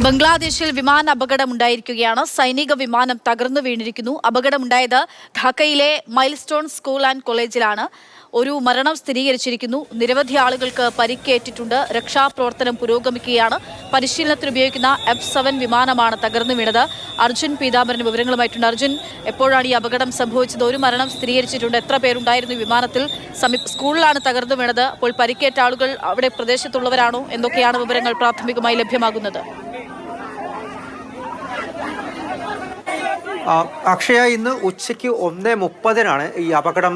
ബംഗ്ലാദേശിൽ വിമാന അപകടമുണ്ടായിരിക്കുകയാണ്. സൈനിക വിമാനം തകർന്നു വീണിരിക്കുന്നു. അപകടമുണ്ടായത് ധാക്കയിലെ മൈൽസ്റ്റോൺ സ്കൂൾ ആൻഡ് കോളേജിലാണ്. ഒരു മരണം സ്ഥിരീകരിച്ചിരിക്കുന്നു. നിരവധി ആളുകൾക്ക് പരിക്കേറ്റിട്ടുണ്ട്. രക്ഷാപ്രവർത്തനം പുരോഗമിക്കുകയാണ്. പരിശീലനത്തിന് ഉപയോഗിക്കുന്ന F-7 വിമാനമാണ് തകർന്നു വീണത്. അർജുൻ പീതാംബരൻ വിവരങ്ങളുമായിട്ടുണ്ട്. അർജുൻ, എപ്പോഴാണ് ഈ അപകടം സംഭവിച്ചത്? ഒരു മരണം സ്ഥിരീകരിച്ചിട്ടുണ്ട്. എത്ര പേരുണ്ടായിരുന്നു വിമാനത്തിൽ? സ്കൂളിലാണ് തകർന്നു വീണത്. അപ്പോൾ പരിക്കേറ്റ ആളുകൾ അവിടെ പ്രദേശത്തുള്ളവരാണോ? എന്തൊക്കെയാണ് വിവരങ്ങൾ പ്രാഥമികമായി ലഭ്യമാകുന്നത്? അക്ഷയ, ഇന്ന് ഉച്ചയ്ക്ക് 1:30 ഈ അപകടം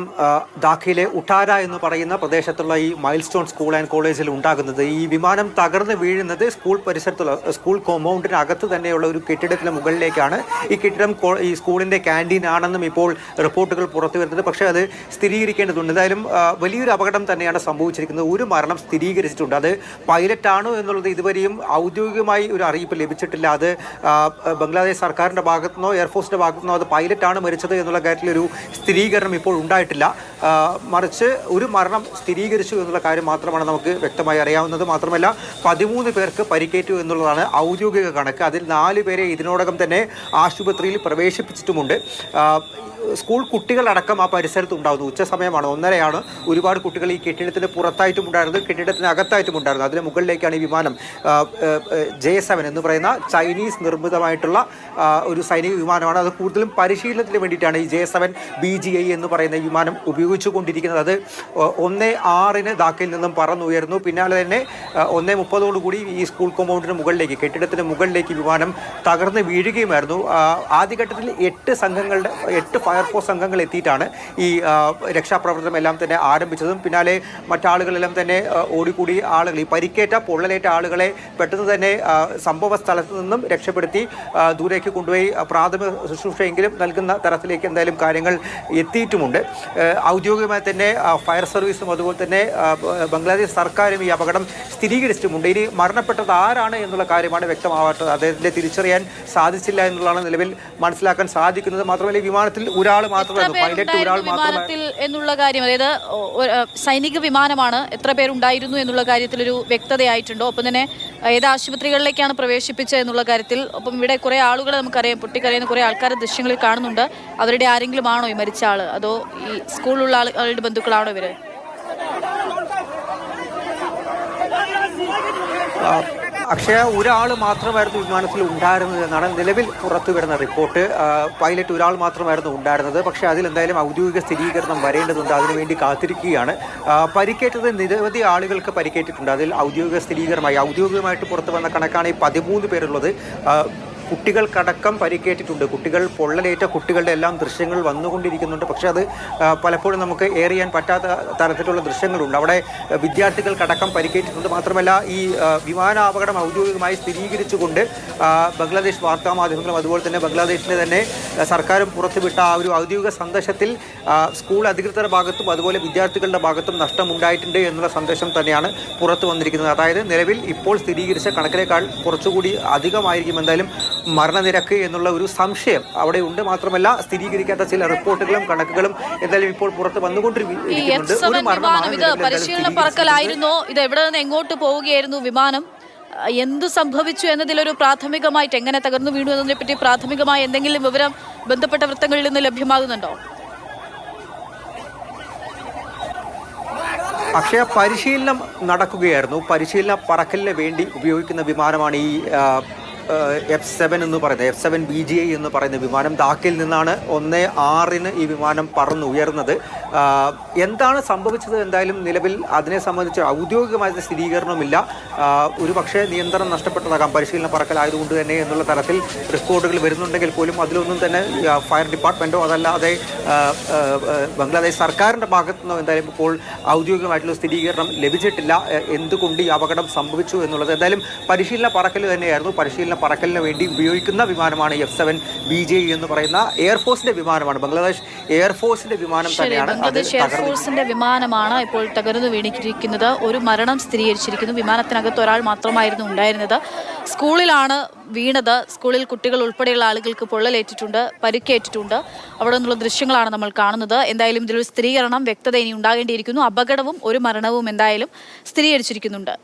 ധാക്കയിലെ ഉട്ടാര എന്ന് പറയുന്ന പ്രദേശത്തുള്ള ഈ മൈൽസ്റ്റോൺ സ്കൂൾ ആൻഡ് കോളേജിൽ ഉണ്ടാകുന്നത്. ഈ വിമാനം തകർന്ന് വീഴുന്നത് സ്കൂൾ പരിസരത്തുള്ള സ്കൂൾ കോമ്പൗണ്ടിനകത്ത് തന്നെയുള്ള ഒരു കെട്ടിടത്തിന് മുകളിലേക്കാണ്. ഈ കെട്ടിടം ഈ സ്കൂളിൻ്റെ ക്യാൻറ്റീൻ ആണെന്നും ഇപ്പോൾ റിപ്പോർട്ടുകൾ പുറത്തു വരുന്നത്. പക്ഷേ അത് സ്ഥിരീകരിക്കേണ്ടതുണ്ട്. എന്തായാലും വലിയൊരു അപകടം തന്നെയാണ് സംഭവിച്ചിരിക്കുന്നത്. ഒരു മരണം സ്ഥിരീകരിച്ചിട്ടുണ്ട്. അത് പൈലറ്റാണോ എന്നുള്ളത് ഇതുവരെയും ഔദ്യോഗികമായി ഒരു അറിയിപ്പ് ലഭിച്ചിട്ടില്ല. അത് ബംഗ്ലാദേശ് സർക്കാരിൻ്റെ ഭാഗത്തുനിന്നോ എയർഫോഴ്സിൻ്റെ ഭാഗത്തുനിന്നോ അത് പൈലറ്റാണ് മരിച്ചത് എന്നുള്ള കാര്യത്തിലൊരു സ്ഥിരീകരണം ഇപ്പോൾ ഉണ്ടായിട്ടില്ല. മറിച്ച് ഒരു മരണം സ്ഥിരീകരിച്ചു എന്നുള്ള കാര്യം മാത്രമാണ് നമുക്ക് വ്യക്തമായി അറിയാവുന്നത്. മാത്രമല്ല 13 പേർക്ക് പരിക്കേറ്റു എന്നുള്ളതാണ് ഔദ്യോഗിക കണക്ക്. അതിൽ 4 പേരെ ഇതിനോടകം തന്നെ ആശുപത്രിയിൽ പ്രവേശിപ്പിച്ചിട്ടുമുണ്ട്. സ്കൂൾ കുട്ടികളടക്കം ആ പരിസരത്ത് ഉണ്ടാകുന്നു. ഉച്ച സമയമാണ്, 1:30. ഒരുപാട് കുട്ടികൾ ഈ കെട്ടിടത്തിന് പുറത്തായിട്ടും ഉണ്ടായിരുന്നു, കെട്ടിടത്തിനകത്തായിട്ടും ഉണ്ടായിരുന്നു. അതിന് മുകളിലേക്കാണ് ഈ വിമാനം J-7 എന്ന് പറയുന്ന ചൈനീസ് നിർമ്മിതമായിട്ടുള്ള ഒരു സൈനിക വിമാനമാണ്. അത് കൂടുതലും പരിശീലനത്തിന് വേണ്ടിയിട്ടാണ് ഈ J-7 BGI എന്ന് പറയുന്ന വിമാനം ഉപയോഗിച്ചു കൊണ്ടിരിക്കുന്നത്. അത് 1:06 ധാക്കയിൽ നിന്നും പറന്നുയർന്നു. പിന്നാലെ തന്നെ 1:30 ഈ സ്കൂൾ കോമ്പൗണ്ടിന് മുകളിലേക്ക്, കെട്ടിടത്തിന് മുകളിലേക്ക് വിമാനം തകർന്ന് വീഴുകയുമായിരുന്നു. ആദ്യഘട്ടത്തിൽ 8 ഫയർഫോഴ്സ് അംഗങ്ങൾ എത്തിയിട്ടാണ് ഈ രക്ഷാപ്രവർത്തനം എല്ലാം തന്നെ ആരംഭിച്ചതും പിന്നാലെ മറ്റാളുകളെല്ലാം തന്നെ ഓടിക്കൂടി ആളുകൾ, ഈ പരിക്കേറ്റ പൊള്ളലേറ്റ ആളുകളെ പെട്ടെന്ന് തന്നെ സംഭവ സ്ഥലത്ത് നിന്നും രക്ഷപ്പെടുത്തി ദൂരേക്ക് കൊണ്ടുപോയി പ്രാഥമിക ശുശ്രൂഷയെങ്കിലും നൽകുന്ന തരത്തിലേക്ക് എന്തായാലും കാര്യങ്ങൾ എത്തിയിട്ടുമുണ്ട്. ഔദ്യോഗികമായി തന്നെ ഫയർ സർവീസും അതുപോലെ തന്നെ ബംഗ്ലാദേശ് സർക്കാരും ഈ അപകടം സ്ഥിരീകരിച്ചിട്ടുമുണ്ട്. ഇനി മരണപ്പെട്ടത് ആരാണ് എന്നുള്ള കാര്യമാണ് വ്യക്തമാവാത്തത്. അദ്ദേഹത്തെ തിരിച്ചറിയാൻ സാധിച്ചില്ല എന്നുള്ളതാണ് നിലവിൽ മനസ്സിലാക്കാൻ സാധിക്കുന്നത്. മാത്രമല്ല ഈ വിമാനത്തിൽ ഒരാൾ മാത്രമായിരുന്നു, പൈലറ്റ് ഒരാൾ മാത്രമായിരുന്നു എന്നുള്ള കാര്യം, അതായത് സൈനിക വിമാനമാണ്, എത്ര പേരുണ്ടായിരുന്നു എന്നുള്ള കാര്യത്തിൽ ഒരു വ്യക്തതയായിട്ടുണ്ടോ? ഒപ്പം തന്നെ ഏത് ആശുപത്രികളിലേക്കാണ് പ്രവേശിപ്പിച്ചത് എന്നുള്ള കാര്യത്തിൽ? ഒപ്പം ഇവിടെ കുറെ ആളുകളെ നമുക്കറിയാം, പൊട്ടിക്കരയുന്ന കുറെ ആൾക്കാരെ ദൃശ്യങ്ങളിൽ കാണുന്നുണ്ട്. അവരുടെ ആരെങ്കിലും ആണോ ഈ മരിച്ച ആള്, അതോ ഈ സ്കൂളിലുള്ള ആളുടെ ബന്ധുക്കളാണോ ഇവര്? അക്ഷയ, ഒരാൾ മാത്രമായിരുന്നു വിമാനത്തിൽ ഉണ്ടായിരുന്നത് എന്നാണ് നിലവിൽ പുറത്തു വരുന്ന റിപ്പോർട്ട്. പൈലറ്റ് ഒരാൾ മാത്രമായിരുന്നു ഉണ്ടായിരുന്നത്. പക്ഷേ അതിൽ എന്തായാലും ഔദ്യോഗിക സ്ഥിരീകരണം വരേണ്ടതുണ്ട്. അതിനുവേണ്ടി കാത്തിരിക്കുകയാണ്. പരിക്കേറ്റത് നിരവധി ആളുകൾക്ക് പരിക്കേറ്റിട്ടുണ്ട്. അതിൽ ഔദ്യോഗികമായിട്ട് പുറത്തു വന്ന കണക്കാണ് ഈ 13 പേരുള്ളത്. കുട്ടികൾക്കടക്കം പരിക്കേറ്റിട്ടുണ്ട്. പൊള്ളലേറ്റ കുട്ടികളുടെ എല്ലാം ദൃശ്യങ്ങൾ വന്നുകൊണ്ടിരിക്കുന്നുണ്ട്. പക്ഷേ അത് പലപ്പോഴും നമുക്ക് എയർ ചെയ്യാൻ പറ്റാത്ത തരത്തിലുള്ള ദൃശ്യങ്ങളുണ്ട്. അവിടെ വിദ്യാർത്ഥികൾക്കടക്കം പരിക്കേറ്റിട്ടുണ്ട്. മാത്രമല്ല ഈ വിമാനാപകടം ഔദ്യോഗികമായി സ്ഥിരീകരിച്ചുകൊണ്ട് ബംഗ്ലാദേശ് വാർത്താമാധ്യമങ്ങളും അതുപോലെ തന്നെ ബംഗ്ലാദേശിൻ്റെ തന്നെ സർക്കാരും പുറത്തുവിട്ട ആ ഒരു ഔദ്യോഗിക സന്ദേശത്തിൽ സ്കൂൾ അധികൃതരുടെ ഭാഗത്തും അതുപോലെ വിദ്യാർത്ഥികളുടെ ഭാഗത്തും നഷ്ടമുണ്ടായിട്ടുണ്ട് എന്നുള്ള സന്ദേശം തന്നെയാണ് പുറത്തു വന്നിരിക്കുന്നത്. അതായത് നിലവിൽ ഇപ്പോൾ സ്ഥിരീകരിച്ച കണക്കിനേക്കാൾ കുറച്ചുകൂടി അധികമായിരിക്കും എന്തായാലും മരണനിരക്ക് എന്നുള്ള ഒരു സംശയം അവിടെ ഉണ്ട്. മാത്രമല്ല സ്ഥിരീകരിക്കാത്ത ചില റിപ്പോർട്ടുകളും കണക്കുകളും എന്തായാലും ഇപ്പോൾ പുറത്ത് വന്നുകൊണ്ടിരിക്കുന്നുണ്ട്. പരിശീലന പറക്കലായിരുന്നോ? ഇത് എവിടെ നിന്ന് എങ്ങോട്ട് പോവുകയായിരുന്നു വിമാനം? എന്ത് സംഭവിച്ചു എന്നതിലൊരു പ്രാഥമികമായിട്ട്, എങ്ങനെ തകർന്നു വീണു എന്നതിനെ പറ്റി പ്രാഥമികമായി എന്തെങ്കിലും വിവരം ബന്ധപ്പെട്ട വൃത്തങ്ങളിൽ നിന്ന് ലഭ്യമാകുന്നുണ്ടോ? പക്ഷേ പരിശീലനം നടക്കുകയായിരുന്നു. പരിശീലന പറക്കലിന് വേണ്ടി ഉപയോഗിക്കുന്ന വിമാനമാണ് ഈ F-7 എന്ന് പറയുന്നത്, F-7 BGI എന്ന് പറയുന്ന വിമാനം. ധാക്കയിൽ നിന്നാണ് 1:06 ഈ വിമാനം പറന്നുയർന്നത്. എന്താണ് സംഭവിച്ചത് എന്തായാലും നിലവിൽ അതിനെ സംബന്ധിച്ച് ഔദ്യോഗികമായ സ്ഥിരീകരണമില്ല. ഒരു പക്ഷേ നിയന്ത്രണം നഷ്ടപ്പെട്ടതാകാം, പരിശീലന പറക്കലായതുകൊണ്ട് തന്നെ എന്നുള്ള തരത്തിൽ റിപ്പോർട്ടുകൾ വരുന്നുണ്ടെങ്കിൽ പോലും അതിലൊന്നും തന്നെ ഫയർ ഡിപ്പാർട്ട്മെൻറ്റോ അതല്ലാതെ ബംഗ്ലാദേശ് സർക്കാരിൻ്റെ ഭാഗത്തുനിന്നോ എന്തായാലും ഇപ്പോൾ ഔദ്യോഗികമായിട്ടുള്ള സ്ഥിരീകരണം ലഭിച്ചിട്ടില്ല എന്തുകൊണ്ട് ഈ അപകടം സംഭവിച്ചു എന്നുള്ളത്. എന്തായാലും പരിശീലന പറക്കൽ തന്നെയായിരുന്നു. പരിശീലന പറക്കലിന് വേണ്ടി ഉപയോഗിക്കുന്ന വിമാനമാണ് F-7 BGI എന്ന് പറയുന്ന എയർഫോഴ്സിന്റെ വിമാനമാണ്. ബംഗ്ലാദേശ് എയർഫോഴ്സിന്റെ വിമാനം തന്നെയാണ്. ബംഗ്ലാദേശ് എയർഫോഴ്സിന്റെ വിമാനമാണ് ഇപ്പോൾ തകർന്നു വീണിരിക്കുന്നത്. ഒരു മരണം സ്ഥിരീകരിച്ചിരിക്കുന്നു. വിമാനത്തിനകത്ത് ഒരാൾ മാത്രമായിരുന്നു ഉണ്ടായിരുന്നത്. സ്കൂളിലാണ് വീണത്. സ്കൂളിൽ കുട്ടികൾ ഉൾപ്പെടെയുള്ള ആളുകൾക്ക് പൊള്ളലേറ്റിട്ടുണ്ട്, പരിക്കേറ്റിട്ടുണ്ട്. അവിടെ നിന്നുള്ള ദൃശ്യങ്ങളാണ് നമ്മൾ കാണുന്നത്. എന്തായാലും ഇതിലൊരു സ്ഥിരീകരണം, വ്യക്തത ഇനി ഉണ്ടാകേണ്ടിയിരിക്കുന്നു. അപകടവും ഒരു മരണവും എന്തായാലും സ്ഥിരീകരിച്ചിരിക്കുന്നുണ്ട്.